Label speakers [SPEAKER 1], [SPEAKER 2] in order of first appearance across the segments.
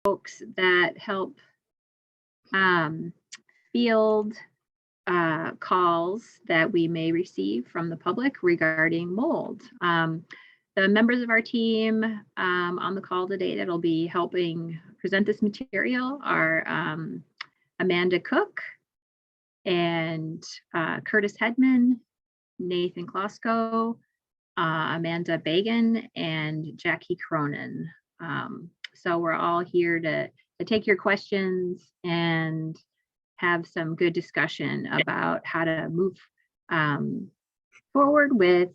[SPEAKER 1] folks that help field calls that we may receive from the public regarding mold. The members of our team on the call today that'll be helping present this material are Amanda Cook and Curtis Hedman, Nathan Klosko, Amanda Bagan, and Jackie Cronin. So we're all here to take your questions and have some good discussion about how to move forward with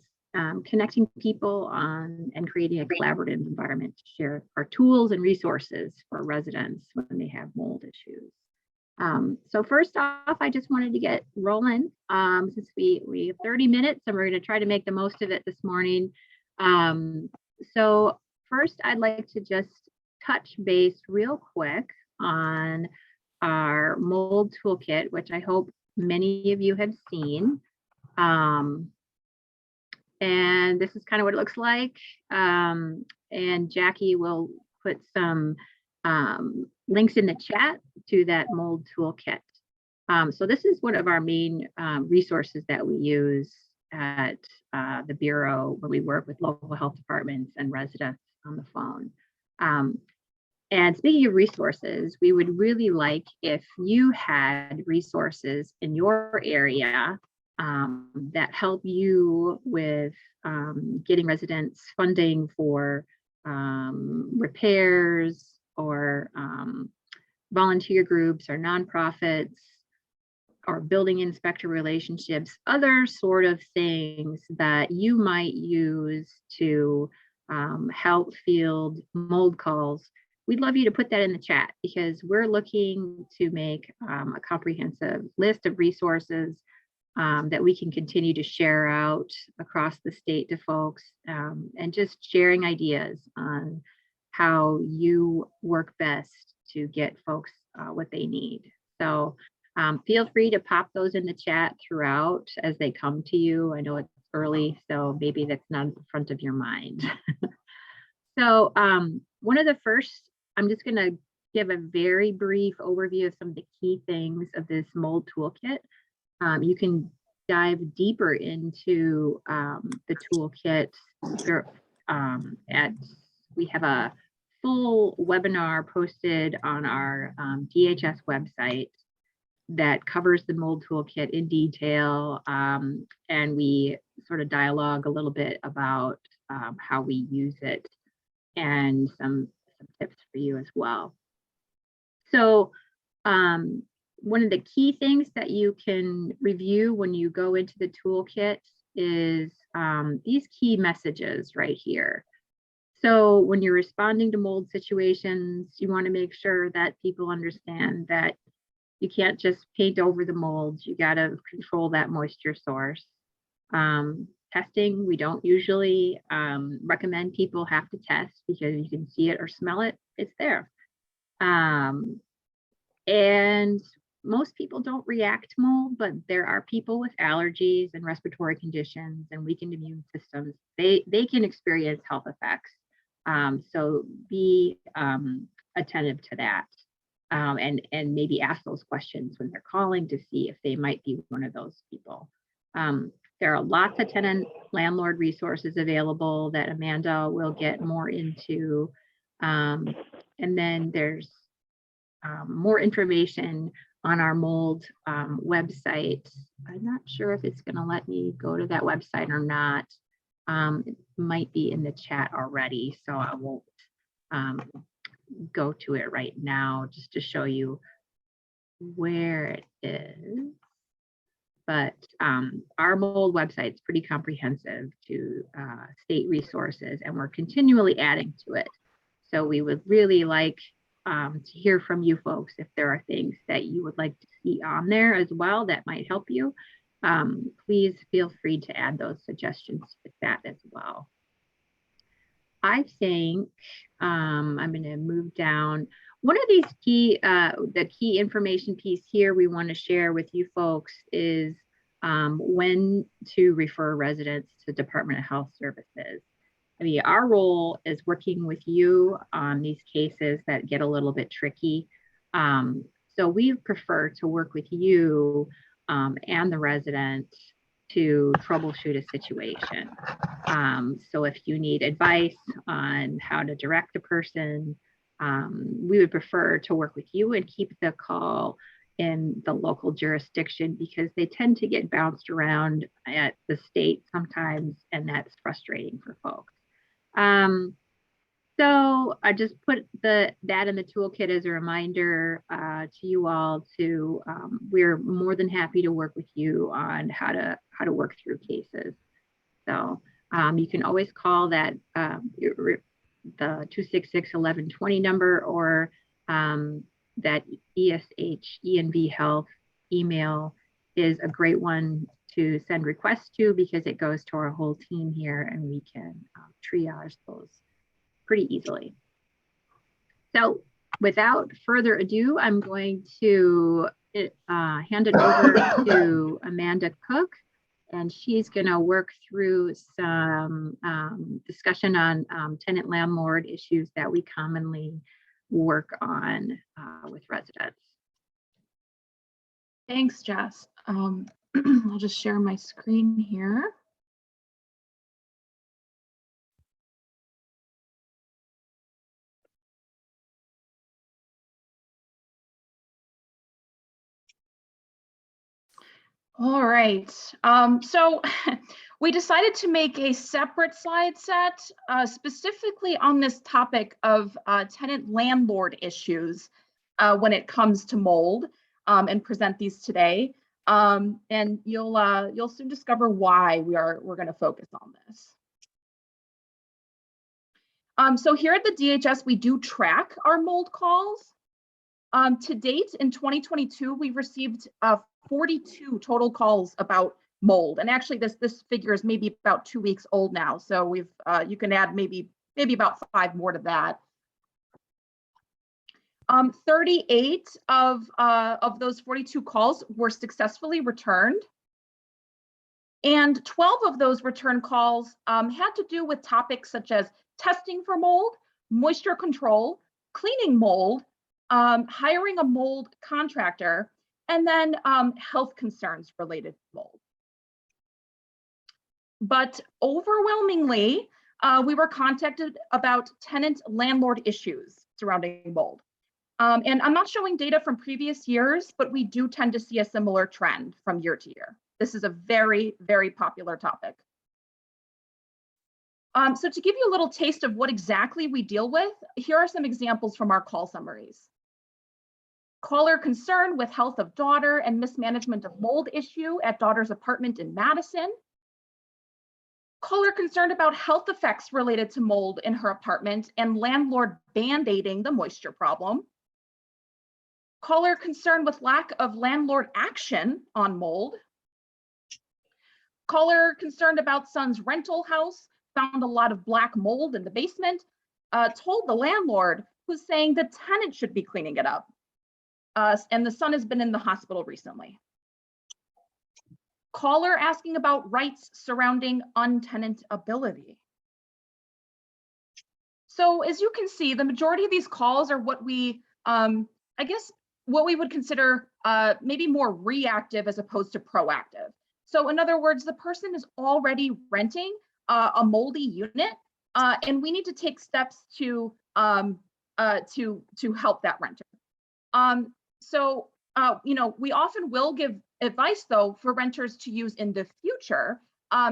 [SPEAKER 1] connecting people on and creating a collaborative environment to share our tools and resources for residents when they have mold issues. So first off, I just wanted to get rolling since we have 30 minutes and we're going to try to make the most of it this morning. So first, I'd like to just touch base real quick on our mold toolkit, which I hope many of you have seen. And this is kind of what it looks like. And Jackie will put some links in the chat to that mold toolkit. So this is one of our main resources that we use at the Bureau when we work with local health departments and residents on the phone. And speaking of resources, we would really like if you had resources in your area that help you with getting residents funding for repairs or volunteer groups or nonprofits or building inspector relationships, other sort of things that you might use to help field mold calls. We'd love you to put that in the chat because we're looking to make a comprehensive list of resources that we can continue to share out across the state to folks and just sharing ideas on how you work best to get folks what they need. So feel free to pop those in the chat throughout as they come to you. I know it's early, so maybe that's not at the front of your mind. So one of the first, I'm just going to give a very brief overview of some of the key things of this mold toolkit. You can dive deeper into the toolkit. We have a full webinar posted on our DHS website that covers the mold toolkit in detail, and we sort of dialogue a little bit about how we use it and some tips for you as well. So one of the key things that you can review when you go into the toolkit is these key messages right here. So when you're responding to mold situations, you want to make sure that people understand that you can't just paint over the mold. You got to control that moisture source. Testing, we don't usually recommend people have to test because you can see it or smell it, it's there. And most people don't react to mold, but there are people with allergies and respiratory conditions and weakened immune systems. They can experience health effects. So be attentive to that and maybe ask those questions when they're calling to see if they might be one of those people. There are lots of tenant landlord resources available that Amanda will get more into. And then there's more information on our mold website. I'm not sure if it's going to let me go to that website or not. It might be in the chat already, so I won't go to it right now just to show you where it is. But our mold website is pretty comprehensive to state resources, and we're continually adding to it. So we would really like to hear from you folks if there are things that you would like to see on there as well that might help you. Please feel free to add those suggestions with that as well. I think I'm going to move down. One of these key, the key information piece here we want to share with you folks is when to refer residents to Department of Health Services. I mean, our role is working with you on these cases that get a little bit tricky. So we prefer to work with you and the resident to troubleshoot a situation. So if you need advice on how to direct a person, we would prefer to work with you and keep the call in the local jurisdiction, because they tend to get bounced around at the state sometimes, and that's frustrating for folks. So I just put that in the toolkit as a reminder to you all to, we're more than happy to work with you on how to work through cases. So you can always call that the 266-1120 number, or that ENV Health email is a great one to send requests to, because it goes to our whole team here and we can triage those pretty easily. So without further ado, I'm going to hand it over to Amanda Cook, and she's going to work through some discussion on tenant landlord issues that we commonly work on with residents.
[SPEAKER 2] Thanks, Jess. I'll just share my screen here. All right, so we decided to make a separate slide set specifically on this topic of tenant landlord issues when it comes to mold, and present these today. And you'll soon discover why we're going to focus on this. So here at the DHS, we do track our mold calls. To date, in 2022, we received 42 total calls about mold, and actually this figure is maybe about 2 weeks old now. So we've you can add maybe about 5 more to that. 38 of those 42 calls were successfully returned, and 12 of those return calls had to do with topics such as testing for mold, moisture control, cleaning mold, hiring a mold contractor, and then health concerns related to mold. But overwhelmingly, we were contacted about tenant landlord issues surrounding mold. And I'm not showing data from previous years, but we do tend to see a similar trend from year to year. This is a very, very popular topic. So to give you a little taste of what exactly we deal with, here are some examples from our call summaries. Caller concerned with health of daughter and mismanagement of mold issue at daughter's apartment in Madison. Caller concerned about health effects related to mold in her apartment and landlord band-aiding the moisture problem. Caller concerned with lack of landlord action on mold. Caller concerned about son's rental house, found a lot of black mold in the basement, told the landlord, who's saying the tenant should be cleaning it up. And the son has been in the hospital recently. Caller asking about rights surrounding untenantability. So as you can see, the majority of these calls are what we, I guess, what we would consider maybe more reactive as opposed to proactive. So in other words, the person is already renting a moldy unit, and we need to take steps to help that renter. So we often will give advice, though, for renters to use in the future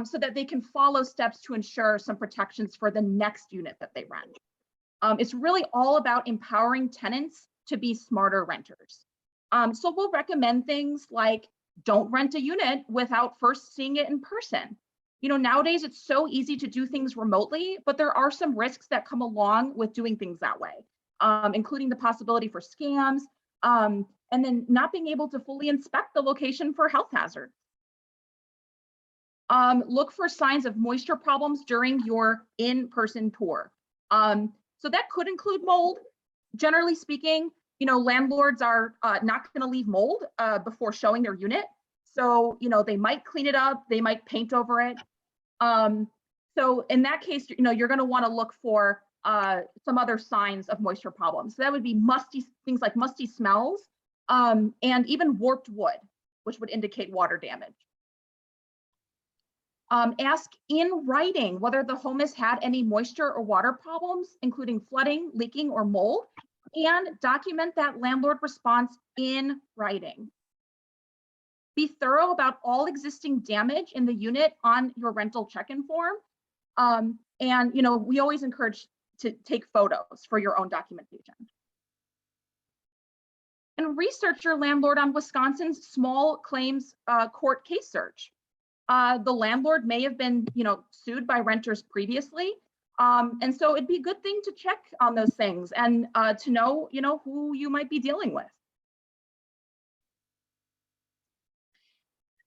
[SPEAKER 2] so that they can follow steps to ensure some protections for the next unit that they rent. It's really all about empowering tenants to be smarter renters. So we'll recommend things like don't rent a unit without first seeing it in person. Nowadays it's so easy to do things remotely, but there are some risks that come along with doing things that way, including the possibility for scams, and then not being able to fully inspect the location for health hazards. Look for signs of moisture problems during your in-person tour. So that could include mold. Generally speaking, landlords are not going to leave mold before showing their unit. So, they might clean it up, they might paint over it. So in that case, you're going to want to look for some other signs of moisture problems. So that would be things like musty smells, and even warped wood, which would indicate water damage. Ask in writing whether the home has had any moisture or water problems, including flooding, leaking, or mold, and document that landlord response in writing. Be thorough about all existing damage in the unit on your rental check-in form. And we always encourage to take photos for your own documentation. And research your landlord on Wisconsin's small claims court case search. The landlord may have been, sued by renters previously. And so it'd be a good thing to check on those things and to know, who you might be dealing with.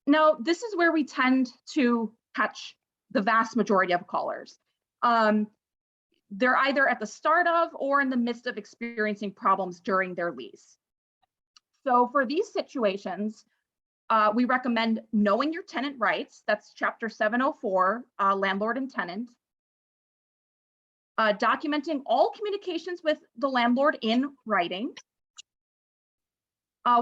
[SPEAKER 2] Now, this is where we tend to catch the vast majority of callers. They're either at the start of or in the midst of experiencing problems during their lease. So for these situations, we recommend knowing your tenant rights. That's Chapter 704, landlord and tenant. Documenting all communications with the landlord in writing.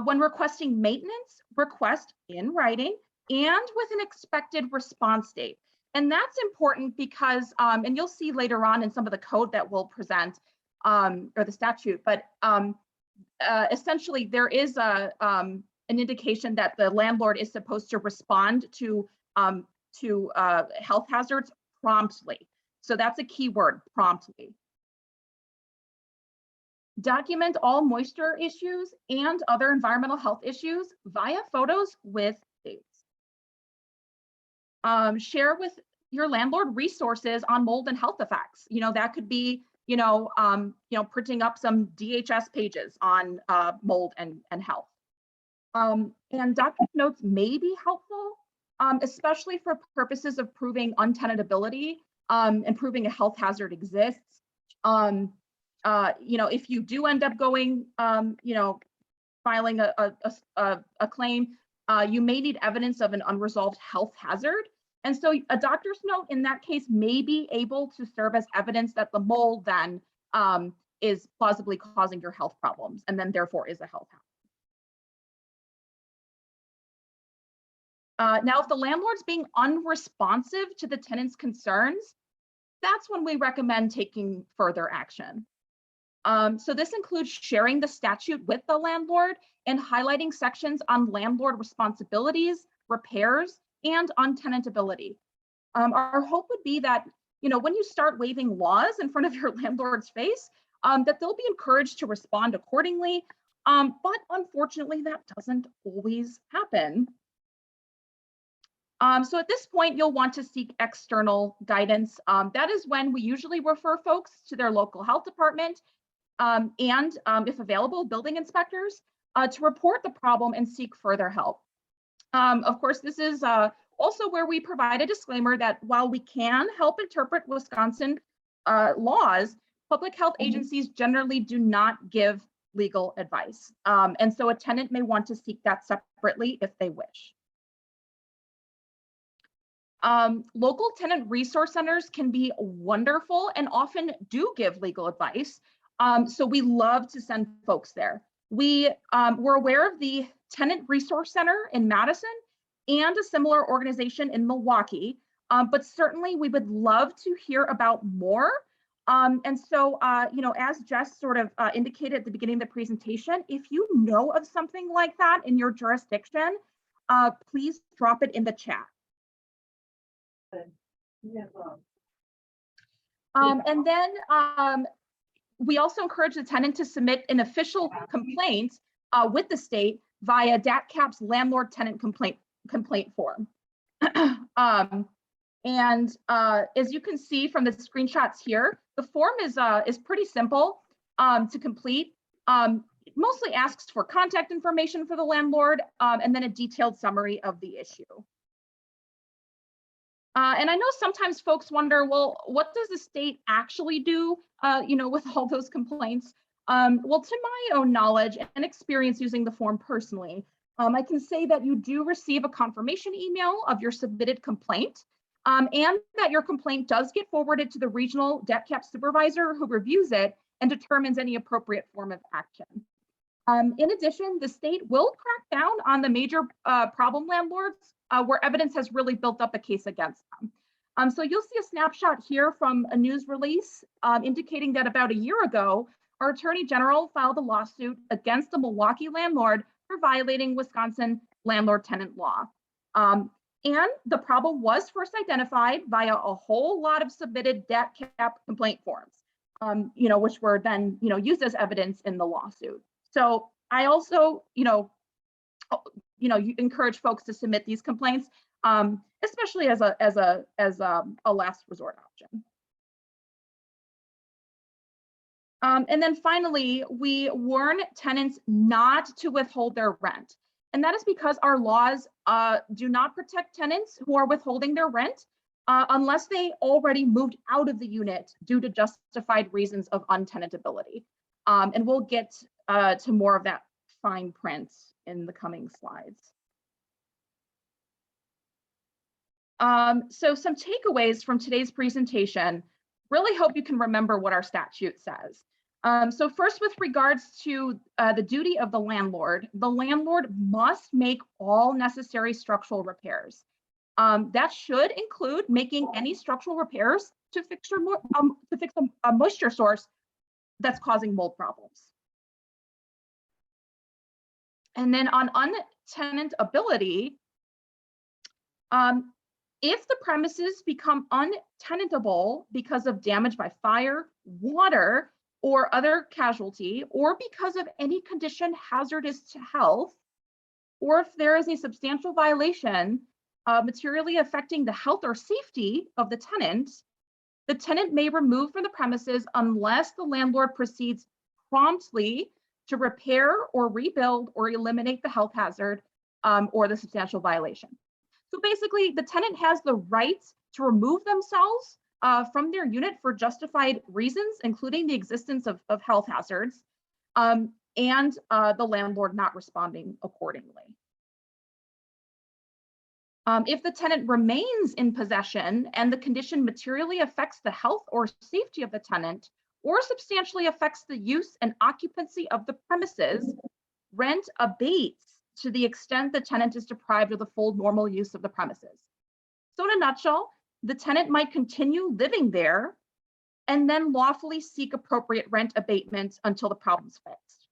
[SPEAKER 2] When requesting maintenance, request in writing and with an expected response date. And that's important because, and you'll see later on in some of the code that we'll present, or the statute, but essentially there is an indication that the landlord is supposed to respond to health hazards promptly. So that's a key word, promptly. Document all moisture issues and other environmental health issues via photos with dates. Share with your landlord resources on mold and health effects. That could be, printing up some DHS pages on mold and health. And document notes may be helpful, especially for purposes of proving untenantability and proving a health hazard exists. If you do end up going, filing a claim, you may need evidence of an unresolved health hazard. And so a doctor's note in that case may be able to serve as evidence that the mold then is plausibly causing your health problems and then therefore is a health hazard. Now, if the landlord's being unresponsive to the tenant's concerns, that's when we recommend taking further action. So this includes sharing the statute with the landlord and highlighting sections on landlord responsibilities, repairs, and untenantability. Our hope would be that, when you start waiving laws in front of your landlord's face, that they'll be encouraged to respond accordingly. But unfortunately, that doesn't always happen. So at this point, you'll want to seek external guidance. That is when we usually refer folks to their local health department and, if available, building inspectors to report the problem and seek further help. Of course, this is also where we provide a disclaimer that while we can help interpret Wisconsin laws, public health agencies generally do not give legal advice. And so a tenant may want to seek that separately if they wish. Local tenant resource centers can be wonderful and often do give legal advice. So we love to send folks there. We're aware of the Tenant Resource Center in Madison and a similar organization in Milwaukee, but certainly we would love to hear about more. And so, as Jess sort of indicated at the beginning of the presentation, if you know of something like that in your jurisdiction, please drop it in the chat. And then we also encourage the tenant to submit an official complaint with the state via DATCAP's landlord tenant complaint form. As you can see from the screenshots here, the form is pretty simple to complete. It mostly asks for contact information for the landlord and then a detailed summary of the issue. And I know sometimes folks wonder, well, what does the state actually do, with all those complaints? Well, to my own knowledge and experience using the form personally, I can say that you do receive a confirmation email of your submitted complaint. and that your complaint does get forwarded to the regional debt cap supervisor who reviews it and determines any appropriate form of action. In addition, the state will crack down on the major problem landlords where evidence has really built up a case against them. So you'll see a snapshot here from a news release indicating that about a year ago, our Attorney General filed a lawsuit against a Milwaukee landlord for violating Wisconsin landlord-tenant law. And the problem was first identified via a whole lot of submitted debt cap complaint forms, which were then, used as evidence in the lawsuit. So I also, encourage folks to submit these complaints, especially as a last resort option. And then finally, we warn tenants not to withhold their rent. And that is because our laws do not protect tenants who are withholding their rent unless they already moved out of the unit due to justified reasons of untenantability. And we'll get to more of that fine print in the coming slides. So some takeaways from today's presentation, really hope you can remember what our statute says. So first, with regards to the duty of the landlord must make all necessary structural repairs. That should include making any structural repairs to fix a moisture source that's causing mold problems. And then on untenantability, if the premises become untenantable because of damage by fire, water, or other casualty, or because of any condition hazardous to health, or if there is a substantial violation materially affecting the health or safety of the tenant may remove from the premises unless the landlord proceeds promptly to repair or rebuild or eliminate the health hazard or the substantial violation. So basically, the tenant has the right to remove themselves from their unit for justified reasons, including the existence of health hazards, and the landlord not responding accordingly. If the tenant remains in possession and the condition materially affects the health or safety of the tenant, or substantially affects the use and occupancy of the premises, rent abates to the extent the tenant is deprived of the full normal use of the premises. So in a nutshell, the tenant might continue living there and then lawfully seek appropriate rent abatement until the problem's fixed.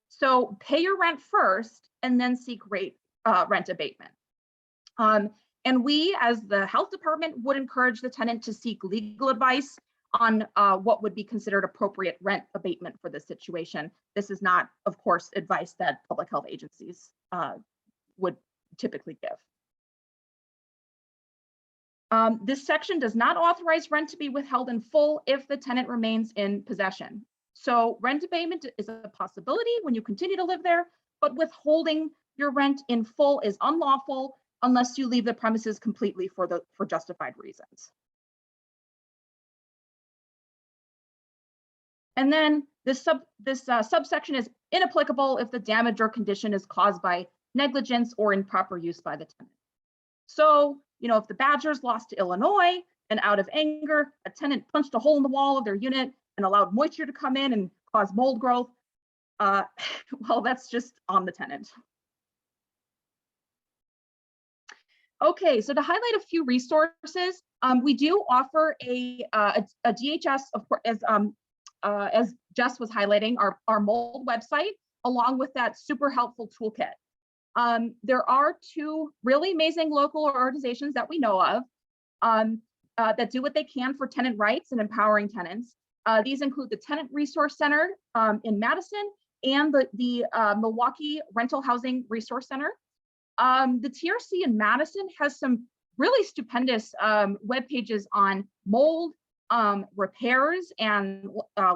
[SPEAKER 2] So pay your rent first and then seek rent abatement. And we, as the health department, would encourage the tenant to seek legal advice on what would be considered appropriate rent abatement for this situation. This is not, of course, advice that public health agencies would typically give. This section does not authorize rent to be withheld in full if the tenant remains in possession. So rent abatement is a possibility when you continue to live there, but withholding your rent in full is unlawful unless you leave the premises completely for justified reasons. And then this subsection is inapplicable if the damage or condition is caused by negligence or improper use by the tenant. So, if the Badgers lost to Illinois and out of anger, a tenant punched a hole in the wall of their unit and allowed moisture to come in and cause mold growth, well, that's just on the tenant. Okay, so to highlight a few resources, we do offer a DHS, of course, as Jess was highlighting, our mold website, along with that super helpful toolkit. There are two really amazing local organizations that we know of that do what they can for tenant rights and empowering tenants. These include the Tenant Resource Center in Madison and the Milwaukee Rental Housing Resource Center. The TRC in Madison has some really stupendous web pages on mold, repairs, and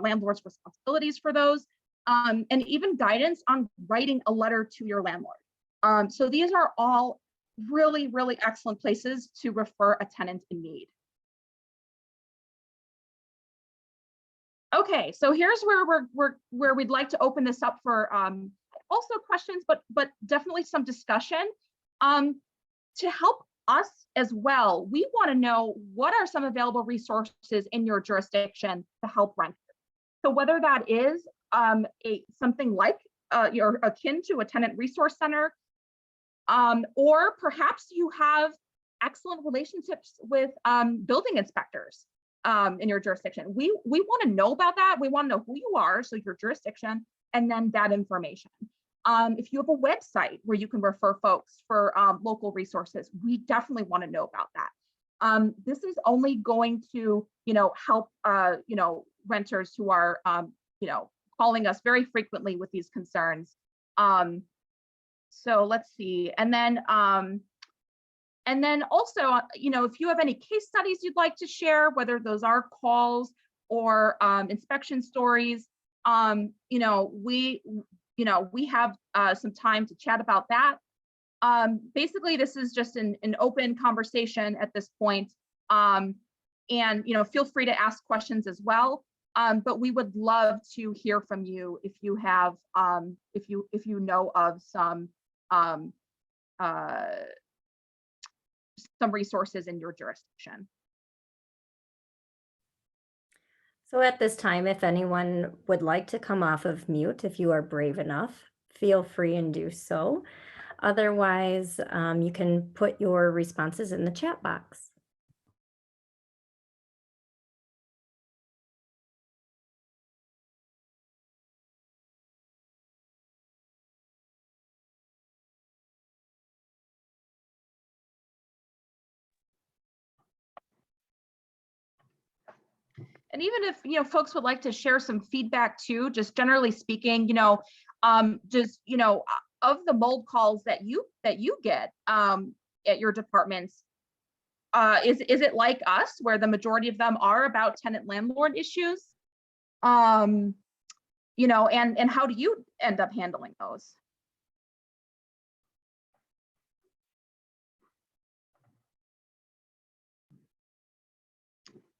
[SPEAKER 2] landlord's responsibilities for those, and even guidance on writing a letter to your landlord. So these are all really, really excellent places to refer a tenant in need. Okay, so here's where we'd like to open this up for also questions, but definitely some discussion. To help us as well, we want to know what are some available resources in your jurisdiction to help renters. So whether that is something like you're akin to a tenant resource center, or perhaps you have excellent relationships with building inspectors in your jurisdiction. We want to know about that. We want to know who you are, so your jurisdiction, and then that information. If you have a website where you can refer folks for local resources, we definitely want to know about that. This is only going to, help, renters who are, calling us very frequently with these concerns. So let's see, and then also, if you have any case studies you'd like to share, whether those are calls or inspection stories, we have some time to chat about that. Basically, this is just an open conversation at this point. And feel free to ask questions as well. But we would love to hear from you if you have, if you know of some resources in your jurisdiction.
[SPEAKER 3] So at this time, if anyone would like to come off of mute, if you are brave enough, feel free and do so. Otherwise, you can put your responses in the chat box.
[SPEAKER 2] And even if folks would like to share some feedback too, just generally speaking, of the mold calls that you get at your departments, is it like us, where the majority of them are about tenant landlord issues? And how do you end up handling those?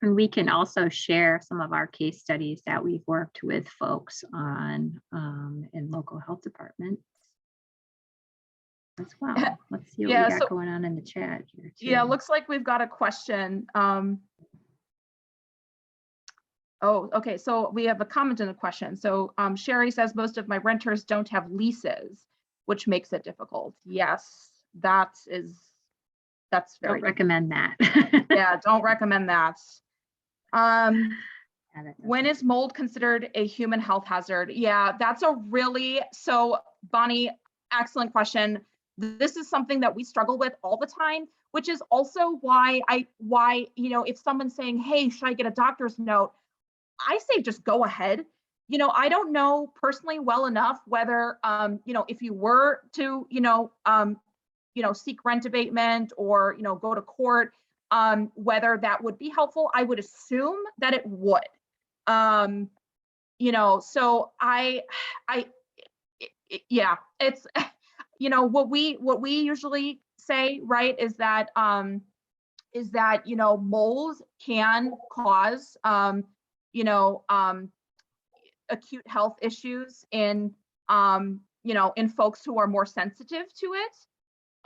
[SPEAKER 1] And we can also share some of our case studies that we've worked with folks on in local health departments as well. Let's see what we got going on in the chat here too.
[SPEAKER 2] Yeah, looks like we've got a question. Oh, okay, so we have a comment in the question. So Sherry says most of my renters don't have leases, which makes it difficult. Yes, that's very
[SPEAKER 1] don't recommend that.
[SPEAKER 2] Yeah, don't recommend that. When is mold considered a human health hazard? Yeah, that's so Bonnie, excellent question. This is something that we struggle with all the time, which is also why if someone's saying, hey, should I get a doctor's note? I say just go ahead. I don't know personally well enough whether if you were to seek rent abatement or go to court, whether that would be helpful. I would assume that it would. So yeah, it's what we usually say, right, is that mold can cause acute health issues in folks who are more sensitive to it.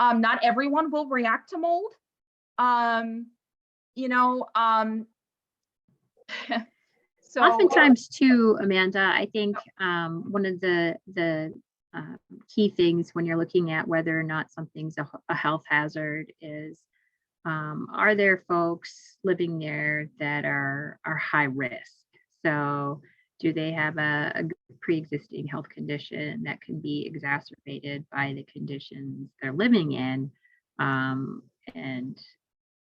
[SPEAKER 2] Not everyone will react to mold. So
[SPEAKER 1] oftentimes too, Amanda, I think one of the key things when you're looking at whether or not something's a health hazard is, are there folks living there that are high risk? So do they have a pre-existing health condition that can be exacerbated by the conditions they're living in? And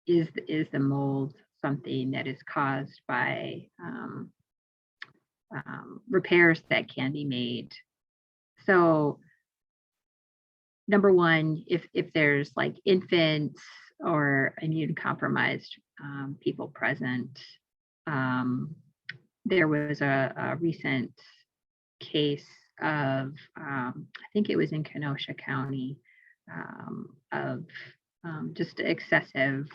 [SPEAKER 1] is the mold something that is caused by repairs that can be made? So number one, if there's like infants or immune compromised people present, there was a recent case of, I think it was in Kenosha County, of just excessive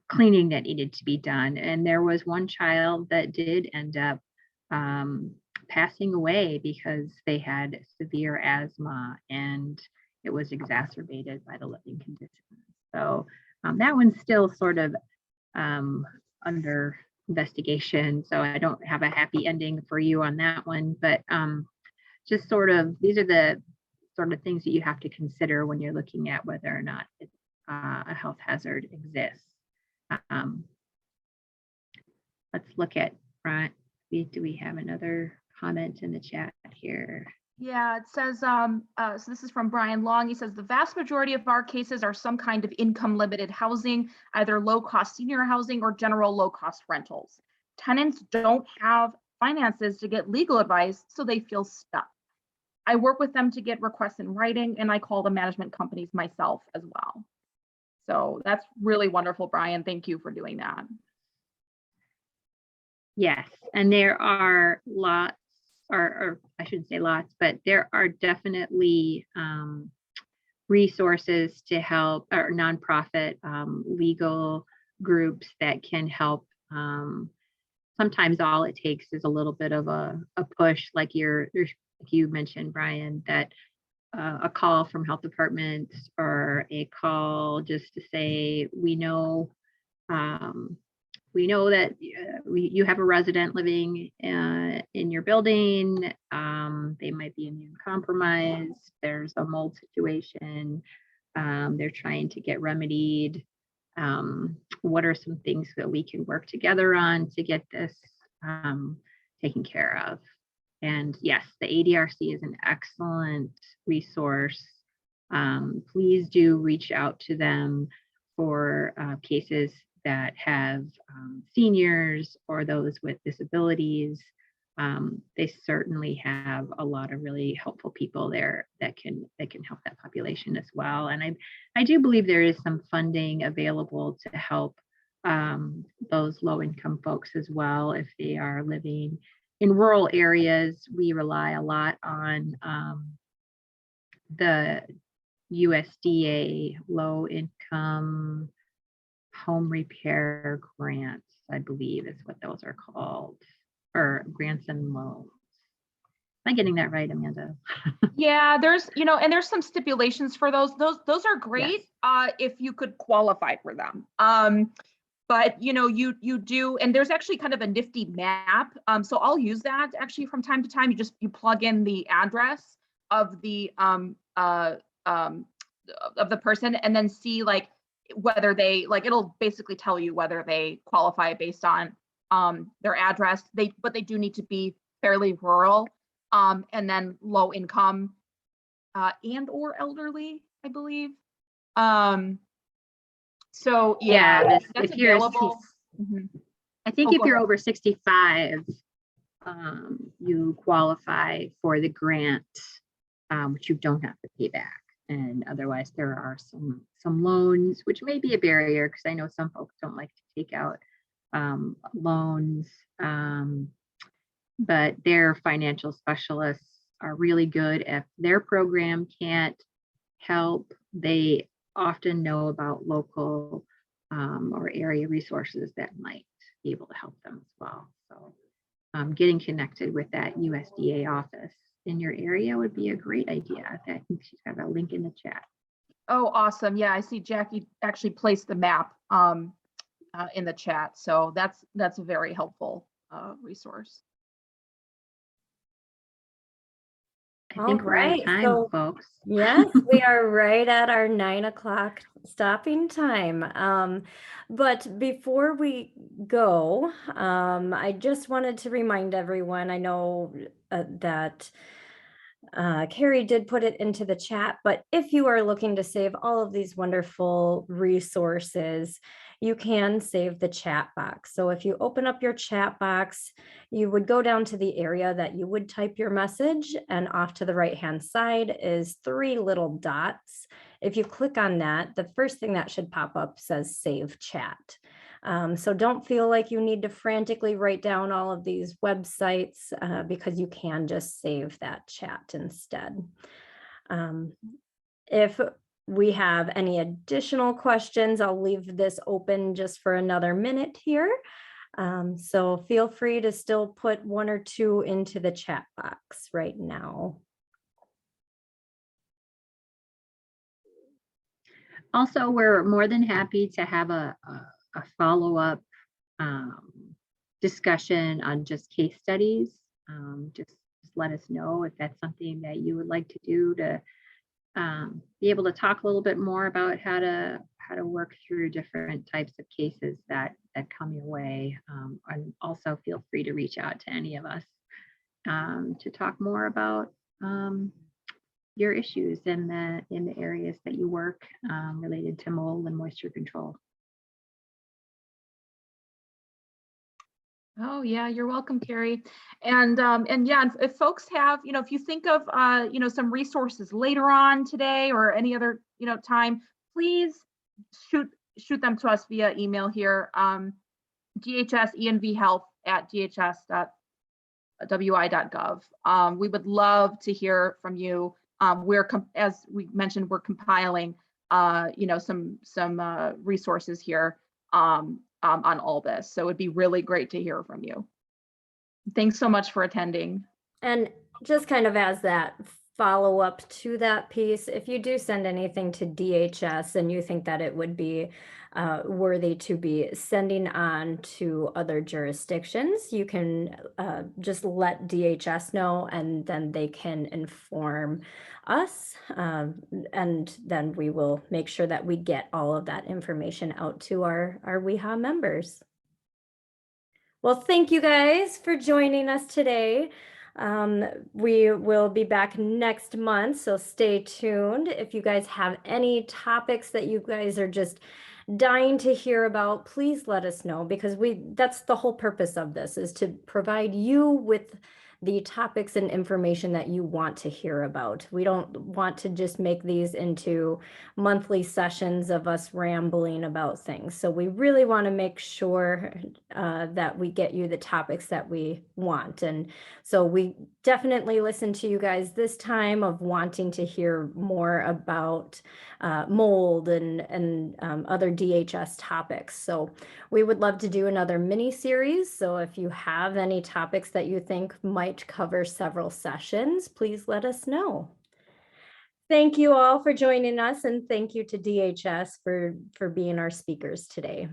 [SPEAKER 1] cleaning that needed to be done. And there was one child that did end up passing away because they had severe asthma and it was exacerbated by the living conditions. So that one's still sort of under investigation. So I don't have a happy ending for you on that one, but just sort of, these are the sort of things that you have to consider when you're looking at whether or not a health hazard exists. Let's look at front. Do we have another comment in the chat here?
[SPEAKER 2] Yeah, it says, so this is from Brian Long. He says, the vast majority of our cases are some kind of income limited housing, either low cost senior housing or general low cost rentals. Tenants don't have finances to get legal advice, so they feel stuck. I work with them to get requests in writing, and I call the management companies myself as well. So that's really wonderful, Brian. Thank you for doing that.
[SPEAKER 1] Yes, and there are lots, or I shouldn't say lots, but there are definitely resources to help, or nonprofit legal groups that can help. Sometimes all it takes is a little bit of a push, like you mentioned, Brian, that a call from health departments or a call just to say, we know that you have a resident living in your building. They might be immune compromised. There's a mold situation. They're trying to get remedied. What are some things that we can work together on to get this taken care of? And yes, the ADRC is an excellent resource. Please do reach out to them for cases that have seniors or those with disabilities. They certainly have a lot of really helpful people there that can help that population as well. And I do believe there is some funding available to help those low-income folks as well if they are living in rural areas. We rely a lot on the USDA low-income home repair grants, I believe is what those are called, or grants and loans. Am I getting that right, Amanda?
[SPEAKER 2] Yeah, there's, and there's some stipulations for those. Those are great, yes, if you could qualify for them. But you do, and there's actually kind of a nifty map. So I'll use that actually from time to time. You plug in the address of the person and then see like whether they, like, it'll basically tell you whether they qualify based on their address. But they do need to be fairly rural, and then low income and or elderly, I believe. So yeah, that's available.
[SPEAKER 1] I think if you're over 65, you qualify for the grant, which you don't have to pay back. And otherwise, there are some loans, which may be a barrier because I know some folks don't like to take out loans, but their financial specialists are really good. If their program can't help, they often know about local or area resources that might be able to help them as well. So getting connected with that USDA office in your area would be a great idea. I think she's got a link in the chat.
[SPEAKER 2] Oh, awesome. Yeah, I see Jackie actually placed the map in the chat. So that's a very helpful resource.
[SPEAKER 1] I think we're out of time, folks.
[SPEAKER 3] Yes, we are right at our 9 o'clock stopping time. But before we go, I just wanted to remind everyone, I know that Carrie did put it into the chat, but if you are looking to save all of these wonderful resources, you can save the chat box. So if you open up your chat box, you would go down to the area that you would type your message, and off to the right-hand side is 3 little dots. If you click on that, the first thing that should pop up says Save Chat. So don't feel like you need to frantically write down all of these websites because you can just save that chat instead. If we have any additional questions, I'll leave this open just for another minute here. So feel free to still put 1 or 2 into the chat box right now.
[SPEAKER 1] Also, we're more than happy to have a follow-up discussion on just case studies. Just let us know if that's something that you would like to do to be able to talk a little bit more about how to work through different types of cases that come your way. And also feel free to reach out to any of us to talk more about your issues in the areas that you work related to mold and moisture control.
[SPEAKER 2] Oh yeah, you're welcome, Carrie. And yeah, if folks have, if you think of some resources later on today or any other time, please shoot them to us via email here. DHS envhealth@dhs.wi.gov. We would love to hear from you. As we mentioned, we're compiling some resources here on all this. So it'd be really great to hear from you. Thanks so much for attending.
[SPEAKER 3] And just kind of as that follow up to that piece, if you do send anything to DHS and you think that it would be worthy to be sending on to other jurisdictions, you can just let DHS know, and then they can inform us, and then we will make sure that we get all of that information out to our WEHA members. Well, thank you guys for joining us today. We will be back next month, so stay tuned. If you guys have any topics that you guys are just dying to hear about, please let us know, because that's the whole purpose of this, is to provide you with the topics and information that you want to hear about. We don't want to just make these into monthly sessions of us rambling about things. So we really want to make sure that we get you the topics that we want. And so we definitely listen to you guys this time of wanting to hear more about mold and other DHS topics. So we would love to do another mini series. So if you have any topics that you think might cover several sessions, please let us know. Thank you all for joining us, and thank you to DHS for being our speakers today.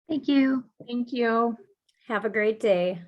[SPEAKER 1] Thank you.
[SPEAKER 2] Thank you.
[SPEAKER 3] Have a great day.